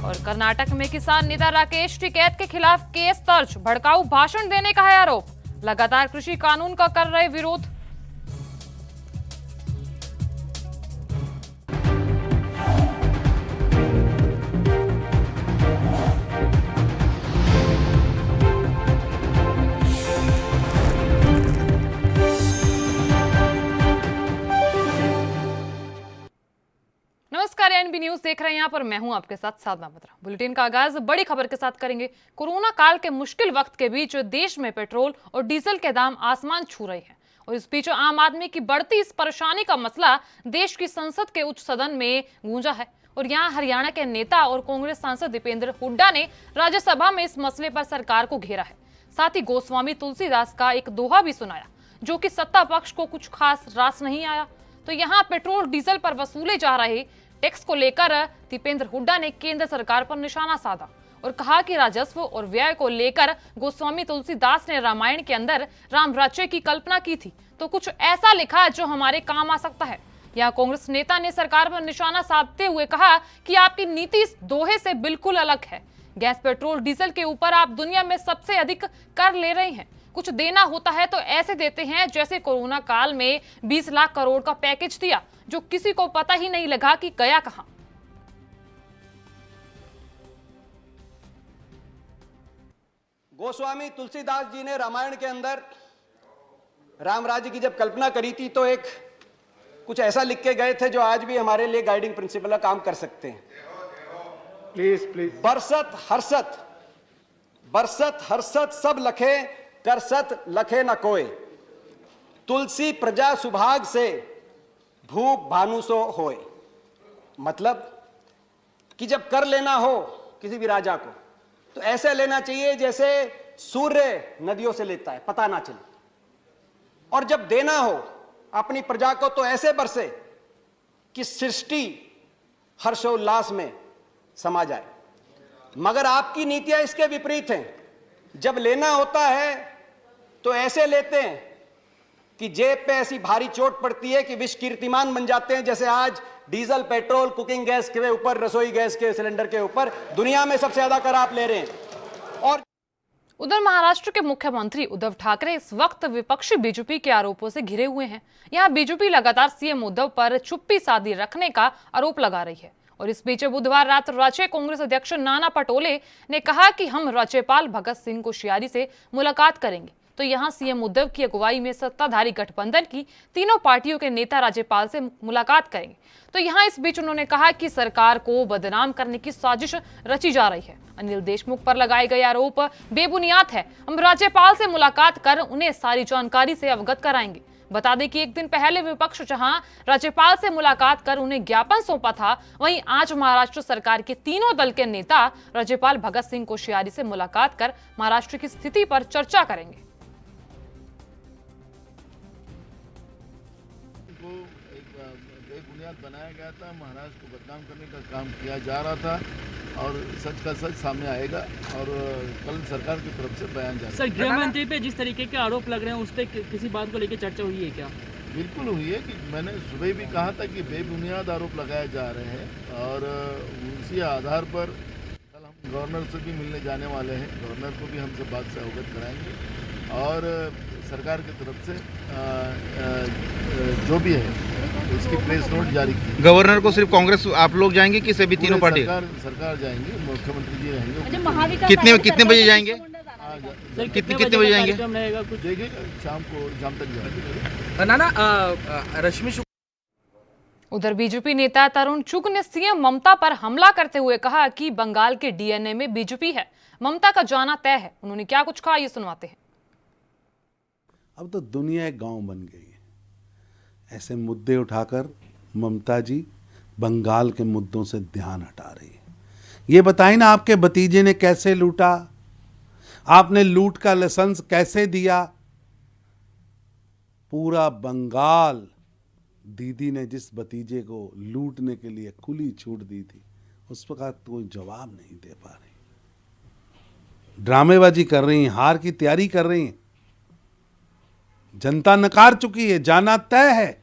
और कर्नाटक में किसान नेता राकेश टिकैत के खिलाफ केस दर्ज, भड़काऊ भाषण देने का है आरोप। लगातार कृषि कानून का कर रहे विरोध। नमस्कार, एनबी न्यूज देख रहे हैं। यहाँ पर मैं हूं आपके साथ साधना बत्रा। बुलेटिन का आगाज बड़ी खबर के साथ करेंगे। कोरोना काल के मुश्किल वक्त के बीच देश में पेट्रोल और डीजल के दाम आसमान छू रहे हैं और इस बीच आम आदमी की बढ़ती इस परेशानी का मसला देश की संसद के उच्च सदन में गूंजा है और यहाँ हरियाणा के नेता और कांग्रेस सांसद दीपेंद्र हुड्डा ने राज्यसभा में इस मसले पर सरकार को घेरा है। साथ ही गोस्वामी तुलसीदास का एक दोहा भी सुनाया जो कि सत्ता पक्ष को कुछ खास रास नहीं आया। तो यहाँ पेट्रोल डीजल पर वसूले जा रहे टैक्स को लेकर दीपेंद्र हुड्डा ने केंद्र सरकार पर निशाना साधा और कहा कि राजस्व और व्यय को लेकर गोस्वामी तुलसीदास ने रामायण के अंदर राम राज्य की कल्पना की थी, तो कुछ ऐसा लिखा जो हमारे काम आ सकता है। यहाँ कांग्रेस नेता ने सरकार पर निशाना साधते हुए कहा कि आपकी नीति इस दोहे से बिल्कुल अलग है। गैस, पेट्रोल, डीजल के ऊपर आप दुनिया में सबसे अधिक कर ले रहे हैं। कुछ देना होता है तो ऐसे देते हैं जैसे कोरोना काल में 20 लाख करोड़ का पैकेज दिया जो किसी को पता ही नहीं लगा कि गया कहां। गोस्वामी तुलसीदास जी ने रामायण के अंदर राम राज्य की जब कल्पना करी थी तो एक कुछ ऐसा लिख के गए थे जो आज भी हमारे लिए गाइडिंग प्रिंसिपल का काम कर सकते हैं। Please please. बरसत हर्षत सब लखे, करसत लखे न कोय। तुलसी प्रजा सुभाग से, भूप भानुसो होय। मतलब कि जब कर लेना हो किसी भी राजा को तो ऐसे लेना चाहिए जैसे सूर्य नदियों से लेता है, पता ना चले, और जब देना हो अपनी प्रजा को तो ऐसे बरसे कि सृष्टि हर्षोल्लास में समा जाए। मगर आपकी नीतियां इसके विपरीत हैं। जब लेना होता है तो ऐसे लेते हैं कि जेब पे ऐसी भारी चोट पड़ती है कि विश्व कीर्तिमान बन जाते हैं। जैसे आज डीजल, पेट्रोल, कुकिंग गैस के ऊपर, रसोई गैस के सिलेंडर के ऊपर दुनिया में सबसे ज्यादा कर आप ले रहे हैं। और उधर महाराष्ट्र के मुख्यमंत्री उद्धव ठाकरे इस वक्त विपक्षी बीजेपी के आरोपों से घिरे हुए हैं। यहाँ बीजेपी लगातार सीएम उद्धव पर चुप्पी साधी रखने का आरोप लगा रही है और इस बीच बुधवार रात राज्य कांग्रेस अध्यक्ष नाना पटोले ने कहा कि हम राज्यपाल भगत सिंह कोश्यारी से मुलाकात करेंगे। तो यहाँ सीएम उद्धव की अगुवाई में सत्ताधारी गठबंधन की तीनों पार्टियों के नेता राज्यपाल से मुलाकात करेंगे। तो यहाँ इस बीच उन्होंने कहा कि सरकार को बदनाम करने की साजिश रची जा रही है। अनिल देशमुख पर लगाए गए आरोप बेबुनियाद है। हम राज्यपाल से मुलाकात कर उन्हें सारी जानकारी से अवगत कराएंगे। बता दें कि एक दिन पहले विपक्ष जहां राज्यपाल से मुलाकात कर उन्हें ज्ञापन सौंपा था, वहीं आज महाराष्ट्र सरकार के तीनों दल के नेता राज्यपाल भगत सिंह कोश्यारी से मुलाकात कर महाराष्ट्र की स्थिति पर चर्चा करेंगे। बुनियाद बनाया गया था, महाराष्ट्र को बदनाम करने का काम किया जा रहा था और सच का सच सामने आएगा और कल सरकार की तरफ से बयान जाएगा। सर, गृह मंत्री पे जिस तरीके के आरोप लग रहे हैं उस पर किसी बात को लेकर चर्चा हुई है क्या? बिल्कुल हुई है कि मैंने सुबह भी कहा था कि बेबुनियाद आरोप लगाए जा रहे हैं और उसी आधार पर कल हम गवर्नर से भी मिलने जाने वाले हैं। गवर्नर को भी हम सब बात से अवगत कराएंगे और सरकार की तरफ से जो भी है उसकी प्रेस नोट जारी की। गवर्नर को सिर्फ कांग्रेस आप लोग जाएंगे कि सभी तीनों पार्टी? सरकार जाएंगे, मुख्यमंत्री जी रहेंगे। कितने बजे जाएंगे? सर, कितने बजे जाएंगे? कुछ देखिए शाम तक जाएंगे। नाना, रश्मि उधर बीजेपी नेता तरुण चुग ने सीएम ममता पर हमला करते हुए कहा कि बंगाल के डीएनए में बीजेपी है, ममता का जाना तय है। उन्होंने क्या कुछ कहा, ये सुनवाते हैं। अब तो दुनिया एक गांव बन गई है। ऐसे मुद्दे उठाकर ममता जी बंगाल के मुद्दों से ध्यान हटा रही है। ये बताइए ना, आपके भतीजे ने कैसे लूटा, आपने लूट का लाइसेंस कैसे दिया? पूरा बंगाल दीदी ने जिस भतीजे को लूटने के लिए खुली छूट दी थी उस पर कोई जवाब नहीं दे पा रही। ड्रामेबाजी कर रही हैं, हार की तैयारी कर रही हैं। जनता नकार चुकी है, जाना तय है,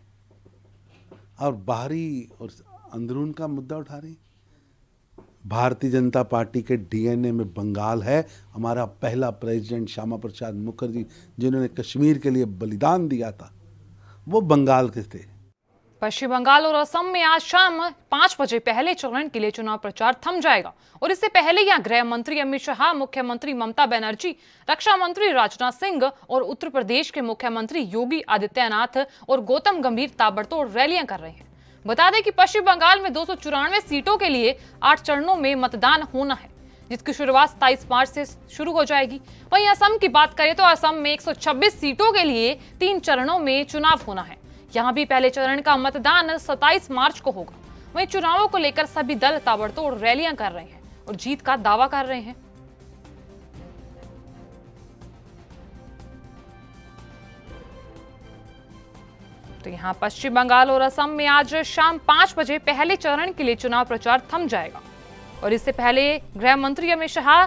और बाहरी और अंदरून का मुद्दा उठा रही। भारतीय जनता पार्टी के डीएनए में बंगाल है। हमारा पहला प्रेसिडेंट श्यामा प्रसाद मुखर्जी, जिन्होंने कश्मीर के लिए बलिदान दिया था, वो बंगाल के थे। पश्चिम बंगाल और असम में आज शाम 5 बजे पहले चरण के लिए चुनाव प्रचार थम जाएगा और इससे पहले यहां गृह मंत्री अमित शाह, मुख्यमंत्री ममता बनर्जी, रक्षा मंत्री राजनाथ सिंह और उत्तर प्रदेश के मुख्यमंत्री योगी आदित्यनाथ और गौतम गंभीर ताबड़तोड़ रैलियां कर रहे हैं। बता दें कि पश्चिम बंगाल में 294 सीटों के लिए 8 चरणों में मतदान होना है, जिसकी शुरुआत 27 मार्च से शुरू हो जाएगी। वहीं असम की बात करें तो असम में 126 सीटों के लिए 3 चरणों में चुनाव होना है। यहां भी पहले चरण का मतदान 27 मार्च को होगा। वहीं चुनावों को लेकर सभी दल ताबड़तोड़ रैलियां कर रहे हैं और जीत का दावा कर रहे हैं। तो यहां पश्चिम बंगाल और असम में आज शाम 5 बजे पहले चरण के लिए चुनाव प्रचार थम जाएगा और इससे पहले गृह मंत्री अमित शाह,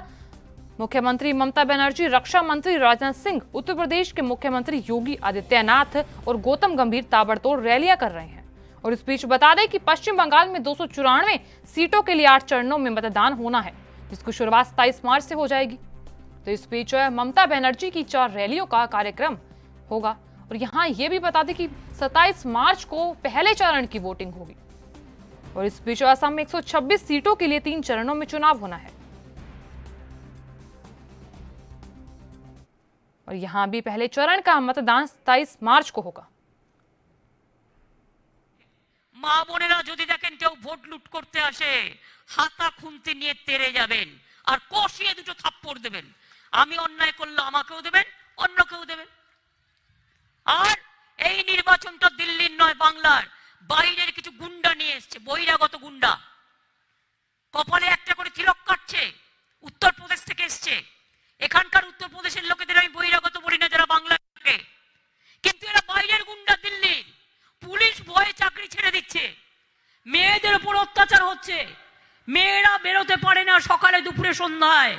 मुख्यमंत्री ममता बनर्जी, रक्षा मंत्री राजनाथ सिंह, उत्तर प्रदेश के मुख्यमंत्री योगी आदित्यनाथ और गौतम गंभीर ताबड़तोड़ रैलियां कर रहे हैं। और इस बीच बता दें कि पश्चिम बंगाल में 294 सीटों के लिए 8 चरणों में मतदान होना है, जिसकी शुरुआत 27 मार्च से हो जाएगी। तो इस बीच ममता बनर्जी की 4 रैलियों का कार्यक्रम होगा और यहाँ ये भी बता दें कि 27 मार्च को पहले चरण की वोटिंग होगी। और इस बीच असम में 126 सीटों के लिए 3 चरणों में चुनाव होना है और यहां भी पहले चरण का मतदान 27 मार्च को होगा। মা বোনেরা যদি দেখেন কেউ ভোট লুট করতে আসে, হাতা খুন্তি নিয়ে তেড়ে যাবেন আর কষিয়ে দুটো থাপ্পড় দেবেন। আমি অন্যায় করলে আমাকেও দেবেন, অন্য কেউ দেবেন। আর এই নির্বাচনটা দিল্লির নয়, বাংলার। বাইরের কিছু গুন্ডা নিয়ে এসছে, বহিরাগত গুন্ডা, কপালে একটা করে তিলক কাটছে, উত্তরপ্রদেশ থেকে এসছে। এখানকার উত্তরপ্রদেশের লোকেদের আমি বহিরাগত বলি না, যারা বাংলাকে, কিন্তু এরা বাইরের গুন্ডা দিল্লির। পুলিশ ভয়ে চাকরি ছেড়ে দিচ্ছে, মেয়েদের উপর অত্যাচার হচ্ছে, মেয়েরা বেরোতে পারে না সকালে দুপুরে সন্ধ্যায়।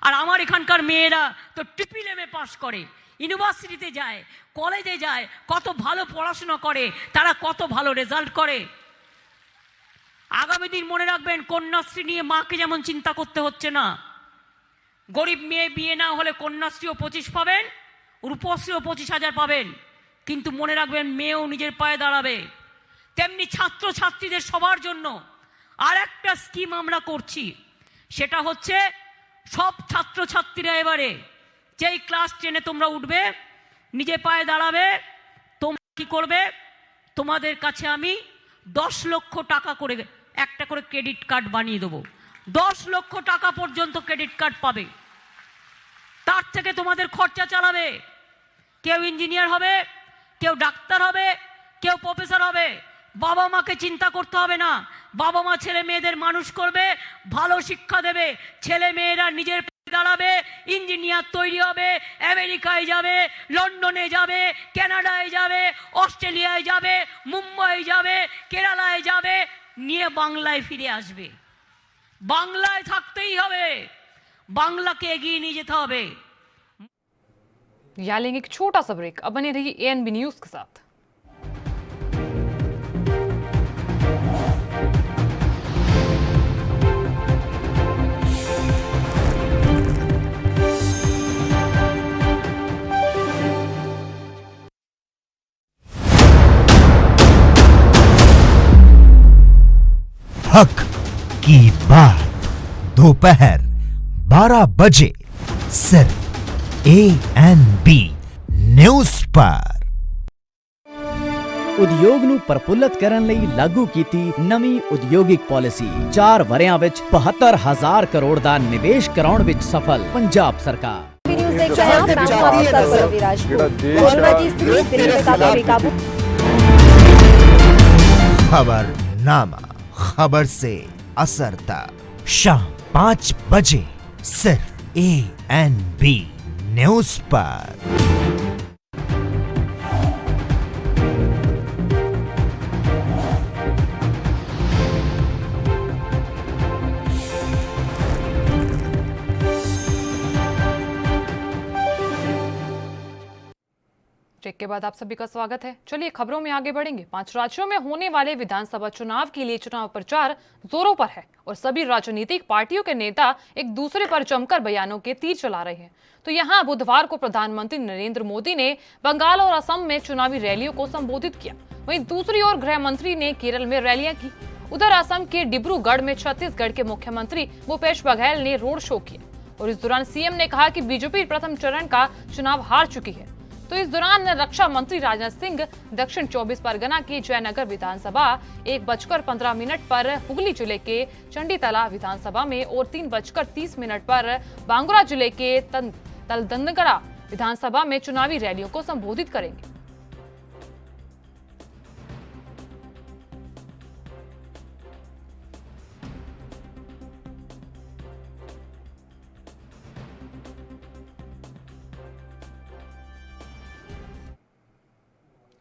আর আমার এখানকার মেয়েরা তো ট্রিপল এম এ পাস করে, ইউনিভার্সিটিতে যায়, কলেজে যায়, কত ভালো পড়াশোনা করে, তারা কত ভালো রেজাল্ট করে। আগামী দিন মনে রাখবেন, কন্যাশ্রী নিয়ে মাকে যেমন চিন্তা করতে হচ্ছে না, গরিব মেয়ে বিয়ে না হলে কন্যাশ্রীও 25 পাবেন, রূপশ্রীও 25,000 পাবেন, কিন্তু মনে রাখবেন মেয়েও নিজের পায়ে দাঁড়াবে। তেমনি ছাত্রছাত্রীদের সবার জন্য আর একটা স্কিম আমরা করছি, সেটা হচ্ছে সব ছাত্রছাত্রীরা এবারে যেই ক্লাস 10-এ তোমরা উঠবে, নিজে পায়ে দাঁড়াবে, তোমরা কি করবে, তোমাদের কাছে আমি 10 লক্ষ টাকা করে একটা করে ক্রেডিট কার্ড বানিয়ে দেবো। 10 লক্ষ টাকা পর্যন্ত ক্রেডিট কার্ড পাবে। তার থেকে তোমাদের খরচা চালাবে। কেউ ইঞ্জিনিয়ার হবে, কেউ ডাক্তার হবে, কেউ প্রফেসর হবে। বাবা মাকে চিন্তা করতে হবে না, বাবা মা ছেলে মেয়েদের মানুষ করবে, ভালো শিক্ষা দেবে, ছেলে মেয়েরা নিজের পায়ে দাঁড়াবে, ইঞ্জিনিয়ার তৈরি হবে, আমেরিকায় যাবে, লন্ডনে যাবে, কানাডায় যাবে, অস্ট্রেলিয়ায় যাবে, মুম্বাই যাবে, কেরালায় যাবে, নিয়ে বাংলায় ফিরে আসবে। বাংলায় থাকতেই হবে, বাংলাকে এগিয়ে নিয়ে যেতে হবে। या लेंगे एक छोटा सा ब्रेक। अब बने रहिए एएनबी न्यूज के साथ। हक की बात दोपहर 12 बजे सिर्फ एएनबी न्यूज़ पर। ਉਦਯੋਗ ਨੂੰ ਪ੍ਰਫੁੱਲਤ ਕਰਨ ਲਈ ਲਾਗੂ ਕੀਤੀ ਨਵੀਂ ਉਦਯੋਗਿਕ ਪਾਲਿਸੀ। 4 ਵਰਿਆਂ ਵਿੱਚ 72,000 ਕਰੋੜ ਦਾ ਨਿਵੇਸ਼ ਕਰਾਉਣ ਵਿੱਚ ਸਫਲ ਪੰਜਾਬ सरकार। खबरनामा, खबर से असर तक, शाम 5 बजे सिर्फ एएनबी न्यूज़ पर। ब्रेक के बाद आप सभी का स्वागत है। चलिए खबरों में आगे बढ़ेंगे। 5 राज्यों में होने वाले विधानसभा चुनाव के लिए चुनाव प्रचार जोरों पर है और सभी राजनीतिक पार्टियों के नेता एक दूसरे पर जमकर बयानों के तीर चला रहे हैं। तो यहाँ बुधवार को प्रधानमंत्री नरेंद्र मोदी ने बंगाल और असम में चुनावी रैलियों को संबोधित किया। वहीं दूसरी ओर गृह मंत्री ने केरल में रैलियां की। उधर असम के डिब्रूगढ़ में छत्तीसगढ़ के मुख्यमंत्री भूपेश बघेल ने रोड शो किया और इस दौरान सीएम ने कहा कि बीजेपी प्रथम चरण का चुनाव हार चुकी है। तो इस दौरान रक्षा मंत्री राजनाथ सिंह दक्षिण 24 परगना की जयनगर विधानसभा 1:15 पर, हुगली जिले के चंडीतला विधानसभा में और 3:30 पर बांगुरा जिले के तलदंगरा विधानसभा में चुनावी रैलियों को संबोधित करेंगे।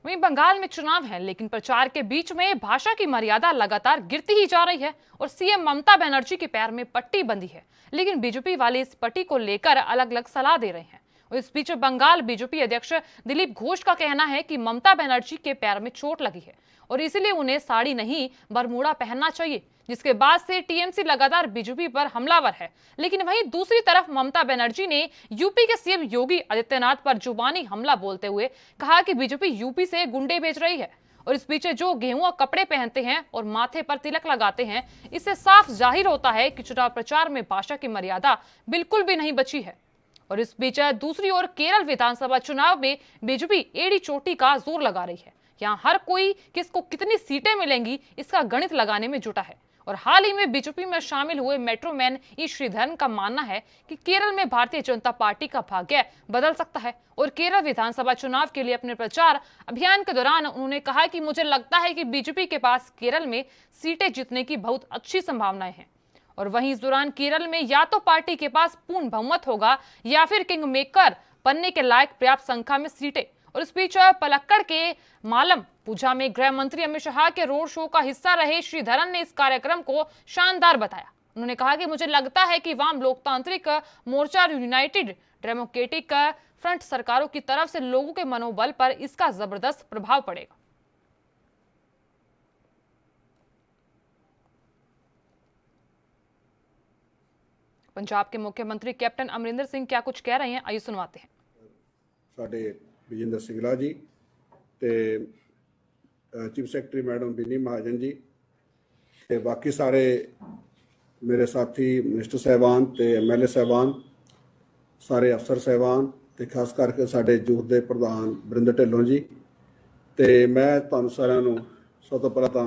वहीं बंगाल में चुनाव है, लेकिन प्रचार के बीच में भाषा की मर्यादा लगातार गिरती ही जा रही है और सीएम ममता बनर्जी के पैर में पट्टी बंधी है। लेकिन बीजेपी वाले इस पट्टी को लेकर अलग अलग सलाह दे रहे हैं। और इस बीच बंगाल बीजेपी अध्यक्ष दिलीप घोष का कहना है कि ममता बनर्जी के पैर में चोट लगी है और इसीलिए उन्हें साड़ी नहीं बरमूडा पहनना चाहिए, जिसके बाद से टीएमसी लगातार बीजेपी पर हमलावर है। लेकिन वहीं दूसरी तरफ ममता बनर्जी ने यूपी के सीएम योगी आदित्यनाथ पर जुबानी हमला बोलते हुए कहा कि बीजेपी यूपी से गुंडे भेज रही है। और इस बीच जो गेहुआ कपड़े पहनते हैं और माथे पर तिलक लगाते हैं, इससे साफ जाहिर होता है कि चुनाव प्रचार में भाषा की मर्यादा बिल्कुल भी नहीं बची है। और इस बीच दूसरी ओर केरल विधानसभा चुनाव में बीजेपी एड़ी चोटी का जोर लगा रही है। यहाँ हर कोई किसको कितनी सीटें मिलेंगी इसका गणित लगाने में जुटा है। और हाल ही में बीजेपी में शामिल हुए मेट्रोमैन ई श्रीधरन का मानना है कि केरल में भारतीय जनता पार्टी का भाग्य बदल सकता है। और केरल विधानसभा चुनाव के लिए अपने प्रचार अभियान के दौरान उन्होंने कहा कि मुझे लगता है कि बीजेपी के पास केरल में सीटें जीतने की बहुत अच्छी संभावनाएं हैं। और वहीं इस दौरान केरल में या तो पार्टी के पास पूर्ण बहुमत होगा या फिर किंग मेकर बनने के लायक पर्याप्त संख्या में सीटें। और इस बीच पलक्कड़ के मालम पूजा में गृह मंत्री अमित शाह के रोड शो का हिस्सा रहे श्रीधरन ने इस कार्यक्रम को शानदार बताया। उन्होंने कहा कि मुझे लगता है कि वाम लोकतांत्रिक मोर्चा और यूनाइटेड डेमोक्रेटिक फ्रंट सरकारों की तरफ से लोगों के मनोबल पर इसका जबरदस्त प्रभाव पड़ेगा। पंजाब के मुख्यमंत्री कैप्टन अमरिंदर सिंह क्या कुछ कह रहे हैं, आइए सुनवाते हैं। साडे विजेंद्र सिंगला जी ते चीफ सैकटरी मैडम बिनी महाजन जी ते बाकी सारे मेरे साथी मिनिस्टर साहबान ते MLA साहबान, सारे अफसर साहबान ते खास करके साडे यूथ दे प्रधान बरिंदर ढिल्लों जी ते मैं तुहानूं सारिआं नूं सब तो पहला तां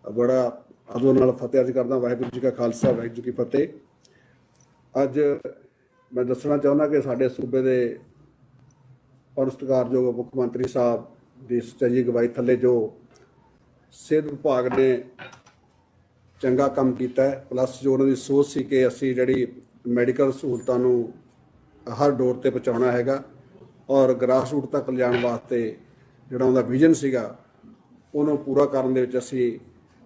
बड़ा अदब नाल फतेह अर्ज करदा। वाहिगुरू जी का खालसा वाहिगुरू जी की फतेह। अज मैं दसना चाहुंदा कि साडे सूबे दे और सत्कारयोग मुख मंत्री साहब की सचेजी अगवाई थले जो सेहत विभाग ने चंगा काम किया है, प्लस जो उन्होंने सोच सी कि असी जी मैडिकल सहूलतां नूं हर डोर ते पहुँचाउणा हैगा और ग्रास रूट तक लिजाण वास्ते जिहड़ा उनका विजन सीगा उन्होंने पूरा करन दे विच असी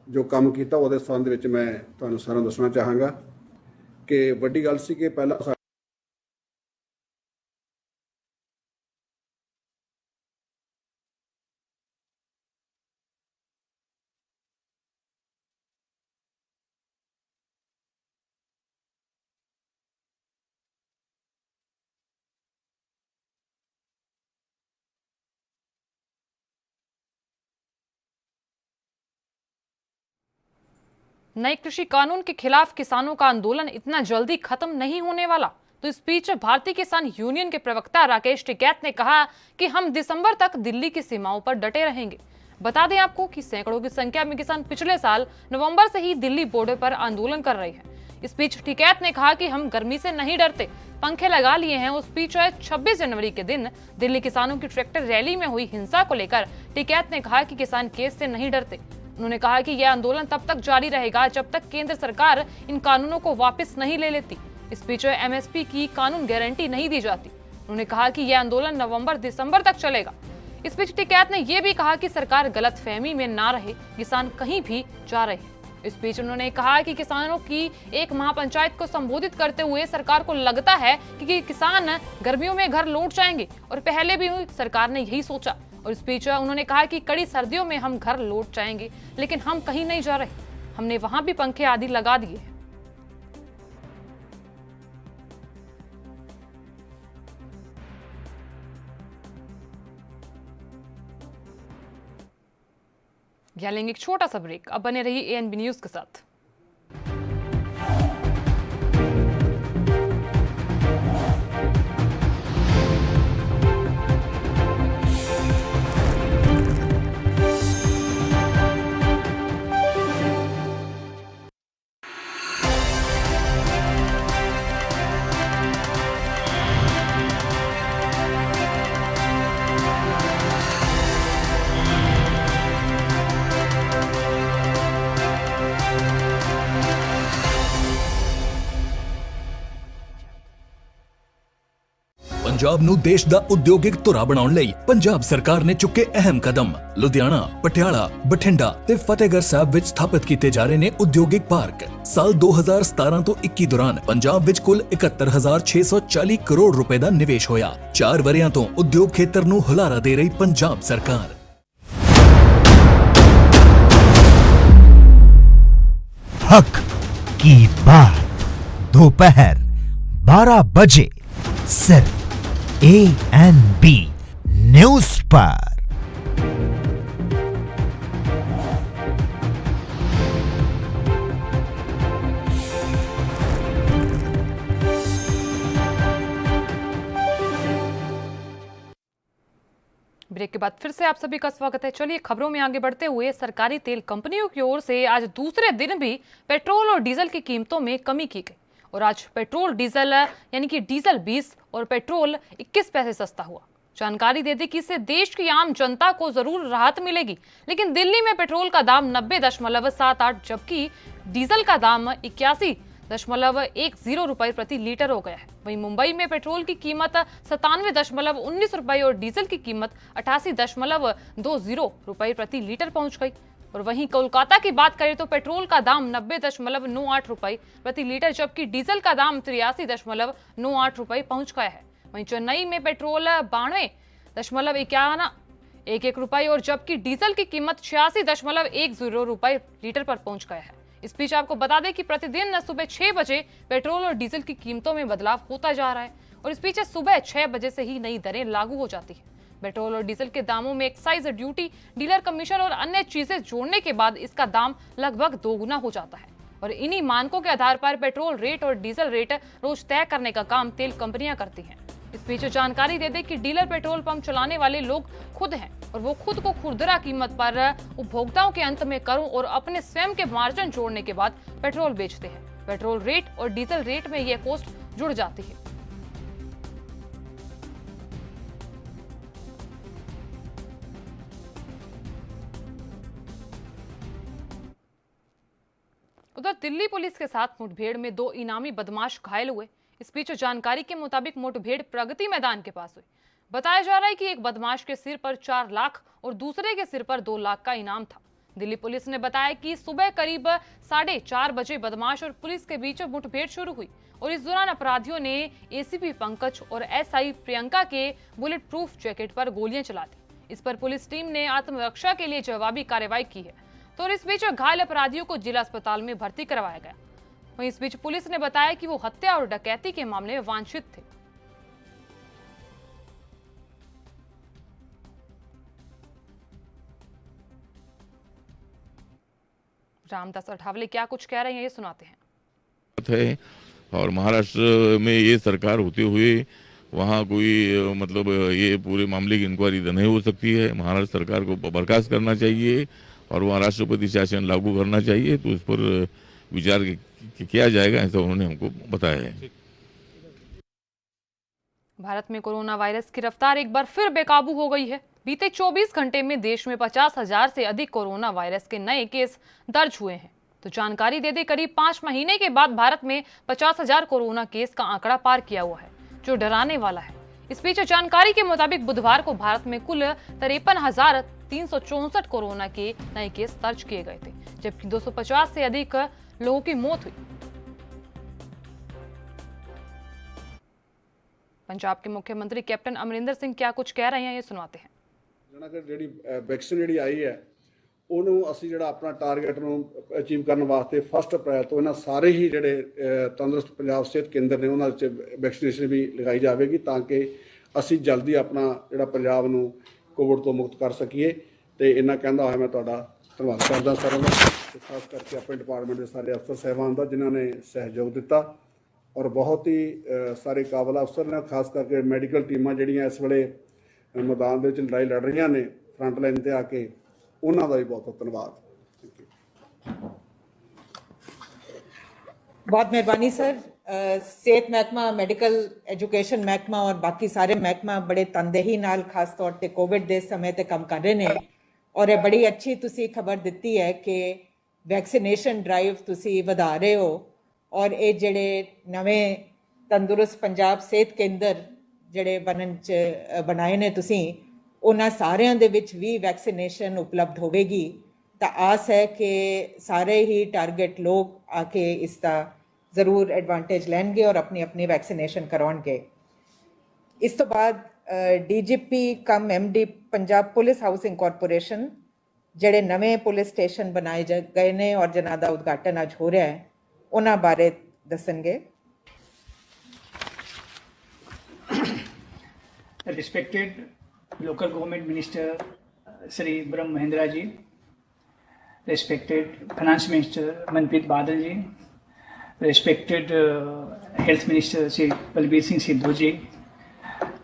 जो काम किया उहदे संबंध विच मैं तुहानूं सारिआं नूं दसना चाहांगा कि वड्डी गल सी कि पहला नए कृषि कानून के खिलाफ किसानों का आंदोलन इतना जल्दी खत्म नहीं होने वाला। तो इस बीच भारतीय किसान यूनियन के प्रवक्ता राकेश टिकैत ने कहा कि हम दिसंबर तक दिल्ली की सीमाओं पर डटे रहेंगे। बता दें आपको कि सैकड़ों की संख्या में किसान पिछले साल नवंबर से ही दिल्ली बॉर्डर पर आंदोलन कर रहे हैं। इस बीच टिकैत ने कहा कि हम गर्मी से नहीं डरते, पंखे लगा लिए हैं। उस बीच 26 जनवरी के दिन दिल्ली किसानों की ट्रैक्टर रैली में हुई हिंसा को लेकर टिकैत ने कहा कि किसान केस से नहीं डरते। उन्होंने कहा कि यह आंदोलन तब तक जारी रहेगा जब तक केंद्र सरकार इन कानूनों को वापस नहीं ले लेती। इस बीच MSP की कानून गारंटी नहीं दी जाती। उन्होंने कहा कि यह आंदोलन नवंबर-दिसंबर तक चलेगा। इस बीच टिकैत ने यह भी कहा कि सरकार गलतफहमी में ना रहे, किसान कहीं भी जा रहे हैं। इस बीच उन्होंने कहा कि किसानों की एक महापंचायत को संबोधित करते हुए सरकार को लगता है कि किसान गर्मियों में घर लौट जाएंगे और पहले भी सरकार ने यही सोचा। और इस बीच उन्होंने कहा कि कड़ी सर्दियों में हम घर लौट जाएंगे, लेकिन हम कहीं नहीं जा रहे, हमने वहां भी पंखे आदि लगा दिए। यहाँ लेंगे एक छोटा सा ब्रेक, अब बने रहिए एएनबी न्यूज के साथ। ਪੰਜਾਬ ਨੂੰ ਦੇਸ਼ ਦਾ ਉਦਯੋਗਿਕ ਧੁਰਾ ਬਣਾਉਣ ਲਈ ਪੰਜਾਬ ਸਰਕਾਰ ਨੇ ਚੁੱਕੇ ਅਹਿਮ ਕਦਮ। ਲੁਧਿਆਣਾ, ਪਟਿਆਲਾ, ਬਠਿੰਡਾ ਤੇ ਫਤਿਹਗੜ੍ਹ ਸਾਹਿਬ ਵਿੱਚ ਸਥਾਪਿਤ ਕੀਤੇ ਜਾ ਰਹੇ ਨੇ ਉਦਯੋਗਿਕ ਪਾਰਕ। ਸਾਲ 2017 ਤੋਂ 21 ਦੌਰਾਨ ਪੰਜਾਬ ਵਿੱਚ ਕੁੱਲ 71,640 ਕਰੋੜ ਰੁਪਏ ਦਾ ਨਿਵੇਸ਼ ਹੋਇਆ। 4 ਵਰ੍ਹਿਆਂ ਤੋਂ ਉਦਯੋਗ ਖੇਤਰ ਨੂੰ ਹੁਲਾਰਾ ਦੇ ਰਹੀ ਪੰਜਾਬ ਸਰਕਾਰ। हक की बात दोपहर 12 बजे सिर्फ ANB न्यूज पर। ब्रेक के बाद फिर से आप सभी का स्वागत है। चलिए खबरों में आगे बढ़ते हुए सरकारी तेल कंपनियों की ओर से आज दूसरे दिन भी पेट्रोल और डीजल की कीमतों में कमी की गई और आज पेट्रोल डीजल यानी कि डीजल 20 और पेट्रोल 21 पैसे सस्ता हुआ। जानकारी दे दी कि इससे देश की आम जनता को जरूर राहत मिलेगी, लेकिन दिल्ली में पेट्रोल का दाम 90.78 जबकि डीजल का दाम 81.10 रुपए प्रति लीटर हो गया है। वहीं मुंबई में पेट्रोल की कीमत 97.19 रुपए और डीजल की कीमत 88.20 रुपए प्रति लीटर पहुंच गई। और वहीं कोलकाता की बात करें तो पेट्रोल का दाम 90.98 रुपए प्रति लीटर जबकि डीजल का दाम 83.98 रुपए पहुंच गया है। वहीं चेन्नई में पेट्रोल 92.51 रुपए और जबकि डीजल की कीमत 86.10 रुपए लीटर पर पहुंच गया है। इस बीच आपको बता दें कि प्रतिदिन सुबह 6 बजे पेट्रोल और डीजल की कीमतों में बदलाव होता जा रहा है और इस बीच सुबह 6 बजे से ही नई दरें लागू हो जाती है। पेट्रोल और डीजल के दामों में एक्साइज ड्यूटी, डीलर कमीशन और अन्य चीजें जोड़ने के बाद इसका दाम लगभग दोगुना हो जाता है और इन्हीं मानकों के आधार पर पेट्रोल रेट और डीजल रेट रोज तय करने का काम तेल कंपनियां करती हैं। इस बीच जानकारी दे दें कि डीलर पेट्रोल पंप चलाने वाले लोग खुद हैं और वो खुद को खुदरा कीमत पर उपभोक्ताओं के अंत में करों और अपने स्वयं के मार्जिन जोड़ने के बाद पेट्रोल बेचते हैं। पेट्रोल रेट और डीजल रेट में यह कॉस्ट जुड़ जाती है। उधर दिल्ली पुलिस के साथ मुठभेड़ में 2 इनामी बदमाश घायल हुए। इस बीच जानकारी के मुताबिक मुठभेड़ प्रगति मैदान के पास हुई। बताया जा रहा है कि एक बदमाश के सिर पर 4 लाख और दूसरे के सिर पर 2 लाख का इनाम था। दिल्ली पुलिस ने बताया कि सुबह करीब 4:30 बजे बदमाश और पुलिस के बीच मुठभेड़ शुरू हुई और इस दौरान अपराधियों ने एसीपी पंकज और एसआई प्रियंका के बुलेट प्रूफ जैकेट पर गोलियां चला दी। इस पर पुलिस टीम ने आत्मरक्षा के लिए जवाबी कार्रवाई की है तो इस बीच घायल अपराधियों को जिला अस्पताल में भर्ती करवाया गया। वहीं इस बीच पुलिस ने बताया कि वो हत्या और डकैती के मामले में वांछित थे। रामदास अठावले क्या कुछ कह रहे हैं ये सुनाते हैं। और महाराष्ट्र में ये सरकार होते हुए वहाँ कोई मतलब ये पूरे मामले की इंक्वायरी नहीं हो सकती है। महाराष्ट्र सरकार को बर्खास्त करना चाहिए और वहाँ राष्ट्रपति शासन लागू करना चाहिए, तो इस पर विचार किया जाएगा, ऐसा उन्होंने हमको बताया है। भारत में कोरोना वायरस की रफ्तार एक बार फिर बेकाबू हो गई है। बीते 24 घंटे में देश में 50,000 से अधिक कोरोना वायरस के नए केस दर्ज हुए हैं। तो जानकारी दे दी, करीब 5 महीने के बाद भारत में 50,000 कोरोना केस का आंकड़ा पार किया हुआ है, जो डराने वाला है। इस बीच जानकारी के मुताबिक बुधवार को भारत में कुल 53,364 कोरोना के नए केस दर्ज किए गए थे, जबकि 250 से अधिक लोगों की मौत हुई। पंजाब के मुख्यमंत्री कैप्टन अमरिंदर सिंह क्या कुछ कह रहे हैं, ये सुनाते हैं। ਜਿਹੜੀ ਵੈਕਸੀਨ ਜਿਹੜੀ ਆਈ ਹੈ ਉਹਨੂੰ ਅਸੀਂ ਜਿਹੜਾ ਆਪਣਾ ਟਾਰਗੇਟ ਨੂੰ ਅਚੀਵ ਕਰਨ ਵਾਸਤੇ 1 ਅਪ੍ਰੈਲ ਤੋਂ ਇਹਨਾਂ ਸਾਰੇ ਹੀ ਜਿਹੜੇ ਤੰਦਰੁਸਤ ਪੰਜਾਬ ਸਿਹਤ ਕੇਂਦਰ ਨੇ ਉਹਨਾਂ ਵਿੱਚ ਵੈਕਸੀਨੇਸ਼ਨ ਵੀ ਲਗਾਈ ਜਾਵੇਗੀ ਤਾਂ ਕਿ ਅਸੀਂ ਜਲਦੀ ਆਪਣਾ ਜਿਹੜਾ ਪੰਜਾਬ ਨੂੰ ਕੋਵਿਡ ਤੋਂ ਮੁਕਤ ਕਰ ਸਕੀਏ। ਤੇ ਇਹਨਾਂ ਕਹਿੰਦਾ ਹੋਇਆ ਮੈਂ ਤੁਹਾਡਾ ਧੰਨਵਾਦ ਕਰਦਾ ਸਾਰਿਆਂ ਦਾ, ਖਾਸ ਕਰਕੇ ਆਪਣੇ ਡਿਪਾਰਟਮੈਂਟ ਦੇ ਸਾਰੇ ਅਫਸਰ ਸਾਹਿਬਾਨ ਦਾ ਜਿਨ੍ਹਾਂ ਨੇ ਸਹਿਯੋਗ ਦਿੱਤਾ ਔਰ ਬਹੁਤ ਹੀ ਸਾਰੇ ਕਾਬਲ ਅਫਸਰ ਨੇ, ਖਾਸ ਕਰਕੇ ਮੈਡੀਕਲ ਟੀਮਾਂ ਜਿਹੜੀਆਂ ਇਸ ਵੇਲੇ ਮੈਦਾਨ ਦੇ ਵਿੱਚ ਲੜਾਈ ਲੜ ਰਹੀਆਂ ਨੇ ਫਰੰਟ ਲਾਈਨ ਤੇ ਆ ਕੇ, ਉਹਨਾਂ ਦਾ ਵੀ ਬਹੁਤ ਬਹੁਤ ਧੰਨਵਾਦ। बहुत मेहरबानी सर। सेहत महकमा, मैडिकल एजुकेशन महकमा और बाकी सारे महकमा बड़े तनदेही नाल खास तौर ते कोविड दे समय ते काम कर रहे ने और ये बड़ी अच्छी तुसी खबर दिती है कि वैक्सीनेशन ड्राइव तुसी वधा रहे हो और ये जेड़े नवें तंदुरुस्त पंजाब सेहत केंद्र जेड़े बनन च बनाए ने तुसी उन्हां सारियां दे विच भी वैक्सीनेशन उपलब्ध होवेगी। तो आस है कि सारे ही टारगेट लोग आके इसका ज़रूर एडवांटेज लेंगे और अपनी अपनी वैक्सीनेशन करवाएंगे। इस तो बाद DGP कम MD Punjab police housing corporation जेड़े नवे पुलिस स्टेशन बनाए गए ने और जिन्हां दा उद्घाटन अज हो रहा है उन्हां बारे दसणगे। Respected local government minister Sri Brahm Mahendra ji, respected finance minister Manpreet Badal ji, respected health minister Sri Balbir Singh Sidhu ji,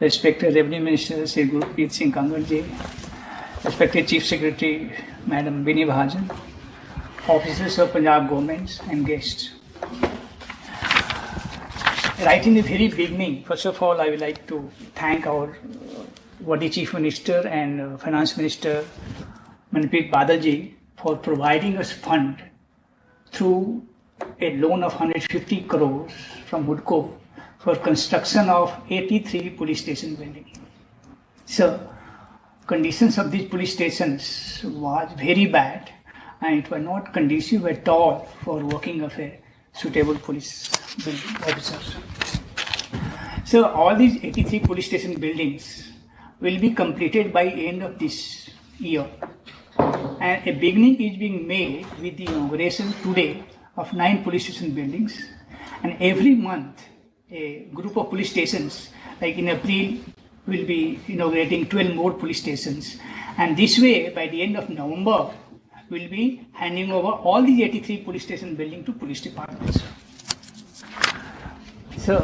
respected revenue minister Sri Gurpreet Singh Kanwar ji, respected chief secretary Madam Bini Mahajan, officers of Punjab governments and guests. Right in the very beginning, first of all, I would like to thank our Wadi Chief Minister and Finance Minister Manpreet Badal ji for providing us fund through a loan of 150 crores from HUDCO for construction of 83 police station buildings. So, conditions of these police stations was very bad and it was not conducive at all for working of a suitable police officers. So, all these 83 police station buildings will be completed by end of this year. And a beginning is being made with the inauguration today of 9 police station buildings, and every month a group of police stations, like in April will be inaugurating 12 more police stations, and this way by the end of November will be handing over all these 83 police station building to police departments. So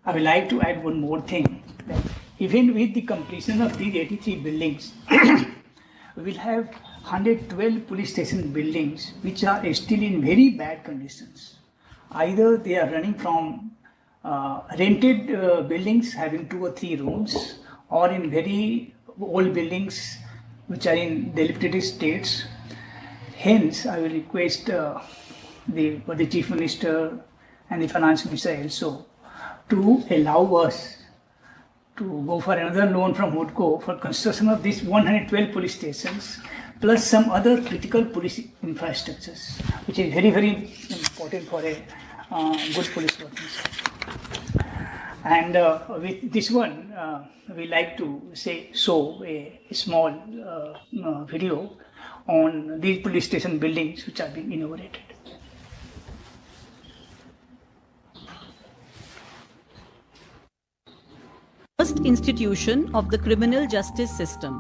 I would like to add one more thing, that even with the completion of these 83 buildings we will have 112 police station buildings which are still in very bad conditions. Either they are running from rented buildings having 2 or 3 rooms, or in very old buildings which are in dilapidated states. Hence, I will request the Chief Minister and the Finance Minister also to allow us to go for another loan from HUDCO for construction of these 112 police stations plus some other critical police infrastructures, which is very, very important for a good police working. And with this one, we like to show a small video on these police station buildings which are being inaugurated. First institution of the criminal justice system.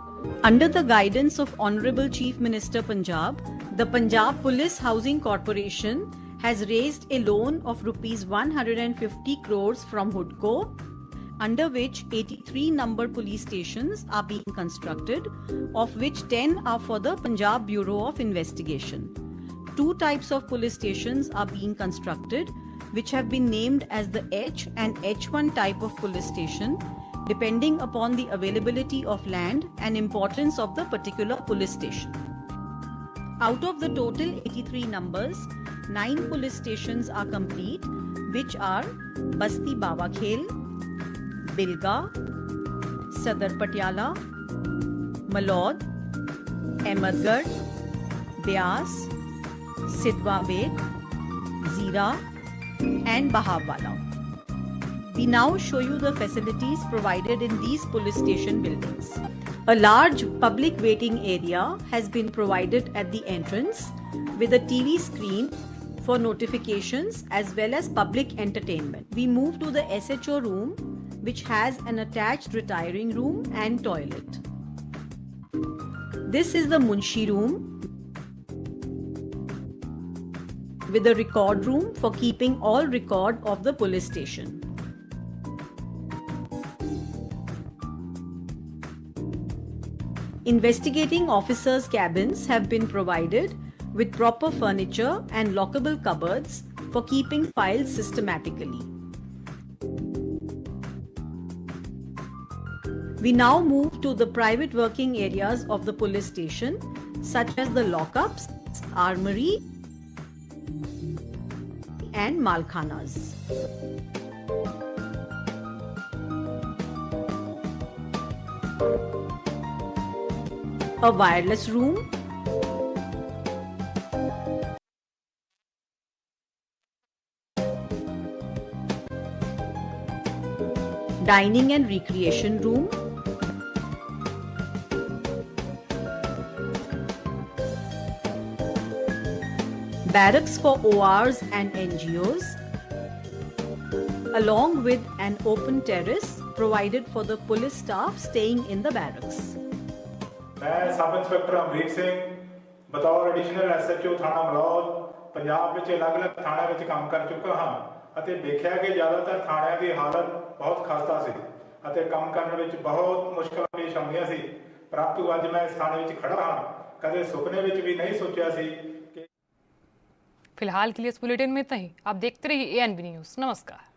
Under the guidance of Honorable Chief Minister Punjab, the Punjab Police Housing Corporation has raised a loan of rupees 150 crores from HUDCO, under which 83 number police stations are being constructed, of which 10 are for the Punjab Bureau of Investigation. 2 types of police stations are being constructed, which have been named as the H and H1 type of police station, depending upon the availability of land and importance of the particular police station. Out of the total 83 numbers, 9 police stations are complete, which are Basti Bawa Khel, Bilga, सदर पटियाला, मलौद, अहमदगढ़, ब्यास, सिदवा बेट, जीरा and Bahawala. We now show you the facilities provided in these police station buildings. A large public waiting area has been provided at the entrance with a TV screen for notifications as well as public entertainment. We move to the SHO room, which has an attached retiring room and toilet. This is the Munshi room with a record room for keeping all record of the police station. Investigating officers' cabins have been provided with proper furniture and lockable cupboards for keeping files systematically. We now move to the private working areas of the police station, such as the lockups, armory, and malkhanas. A wireless room, dining and recreation room, barracks for ORs and NGOs, along with an open terrace provided for the police staff staying in the barracks. मैं sub inspector Amrik Singh बतौर additional SHO थाना ਮਲੌਦ ਪੰਜਾਬ ਵਿੱਚ ਅਲੱਗ-ਅਲੱਗ ਥਾਣਿਆਂ ਵਿੱਚ ਕੰਮ ਕਰ ਚੁੱਕਾ ਹਾਂ ਅਤੇ ਦੇਖਿਆ ਕਿ ਜ਼ਿਆਦਾਤਰ ਥਾਣਿਆਂ ਦੀ ਹਾਲਤ ਬਹੁਤ ਖਸਤਾ ਸੀ ਅਤੇ ਕੰਮ ਕਰਨ ਵਿੱਚ ਬਹੁਤ ਮੁਸ਼ਕਲਾਂ ਪੇਸ਼ ਆਉਂਦੀਆਂ ਸੀ ਪਰੰਤੂ ਅੱਜ ਮੈਂ ਇਸ ਥਾਣੇ ਵਿੱਚ ਖੜਾ ਹਾਂ ਕਦੇ ਸੁਪਨੇ ਵਿੱਚ ਵੀ ਨਹੀਂ ਸੋਚਿਆ ਸੀ कि फिलहाल के लिए इस बुलेटिन में इतना ही। आप देखते रहिए ANB न्यूज़। नमस्कार।